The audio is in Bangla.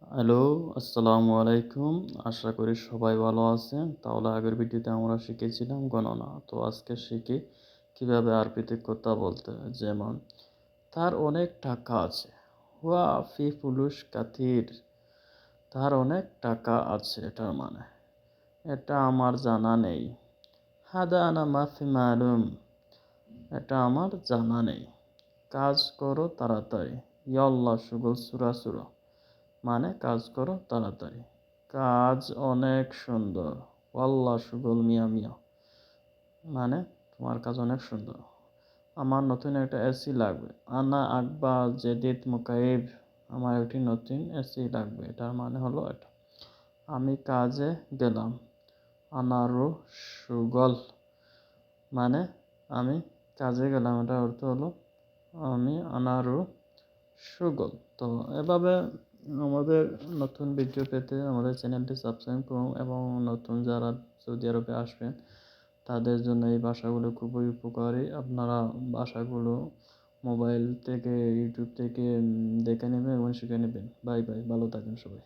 হ্যালো, আসসালামু আলাইকুম। আশা করি সবাই ভালো আছেন। তাহলে আগের ভিডিওতে আমরা শিখেছিলাম গণনা। তো আজকে শিখি কিভাবে আরবিতে কথা বলতে হয়। যেমন তার অনেক টাকা আছে। হুয়া ফি ফুলুস কাথির। তার অনেক টাকা আছে এটার মানে। এটা আমার জানা নেই। হাদা আনা মাফি মালুম। এটা আমার জানা নেই। কাজ করো তাড়াতাড়ি। ইয়াল্লা শুগল সুরা সুরা। মানে কাজ করো তাড়াতাড়ি। কাজ অনেক সুন্দর। ওয়াল্লাহ শুগল মিয়া মিয়া। মানে তোমার কাজ অনেক সুন্দর। আমার নতুন একটা এসি লাগবে। আনা আকবার জেদিদ মুকাইব। আমার একটি নতুন এসি লাগবে। এটার মানে হলো এটা। আমি কাজে গেলাম। আনারু সুগল। মানে আমি কাজে গেলাম। এটার অর্থ হলো আমি আনারু সুগল। তো এভাবে আমাদের নতুন ভিডিও পেতে আমাদের চ্যানেলটি সাবস্ক্রাইব করুন এবং নতুন যারা সৌদি আরবে আসবেন তাদের জন্য এই ভাষাগুলো খুবই উপকারী। আপনারা ভাষাগুলো মোবাইল থেকে ইউটিউব থেকে দেখে নেবেন এবং শিখে নেবেন। বাই বাই, ভালো থাকবেন সবাই।